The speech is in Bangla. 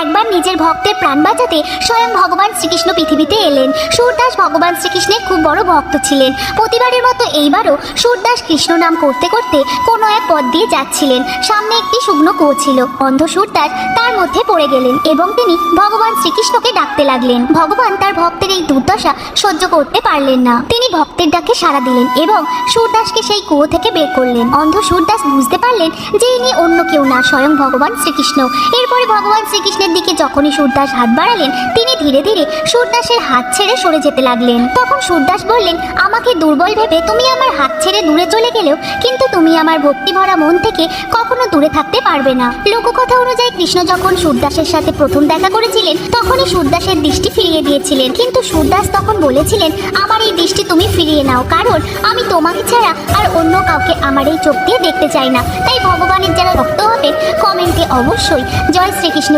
একবার নিজের ভক্তের প্রাণ বাঁচাতে স্বয়ং ভগবান শ্রীকৃষ্ণ পৃথিবীতে এলেন। সুরদাস ভগবান শ্রীকৃষ্ণের খুব বড় ভক্ত ছিলেন। প্রতিবারের মতো এইবারও সুরদাস কৃষ্ণ নাম করতে করতে কোনো এক পথ দিয়ে যাচ্ছিলেন। সামনে একটি শুকনো কুয়ো ছিল। অন্ধ সুরদাস তার মধ্যে পড়ে গেলেন এবং তিনি ভগবান শ্রীকৃষ্ণকে ডাকতে লাগলেন। ভগবান তার ভক্তের এই দুর্দশা সহ্য করতে পারলেন না। তিনি ভক্তের ডাকে সাড়া দিলেন এবং সুরদাসকে সেই কুয়ো থেকে বের করলেন। অন্ধ সুরদাস বুঝতে পারলেন যে ইনি অন্য কেউ না, স্বয়ং ভগবান শ্রীকৃষ্ণ। এরপরে ভগবান শ্রীকৃষ্ণের দিকে যখনই সুরদাস হাত বাড়ালেন, তিনি ধীরে ধীরে সুরদাসের হাত ছেড়ে সরে যেতে লাগলেন। তখন সুরদাস বললেন, আমাকে দুর্বল ভেবে তুমি আমার হাত ছেড়ে দূরে চলে গেলেও কিন্তু তুমি আমার ভক্তি ভরা মন থেকে কখনো দূরে থাকতে পারবে না। লোককথা অনুযায়ী কৃষ্ণ যখন সুরদাসের সাথে প্রথম দেখা করেছিলেন তখনই সুরদাসের দৃষ্টি ফিরিয়ে দিয়েছিলেন, কিন্তু সুরদাস তখন বলেছিলেন, আমার এই দৃষ্টি তুমি ফিরিয়ে নাও, কারণ আমি তোমাকে ছাড়া আর অন্য কাউকে আমার এই চোখ দিয়ে দেখতে চাই না। তাই ভগবানের যারা ভক্ত হবে কমেন্টে অবশ্যই জয় শ্রীকৃষ্ণ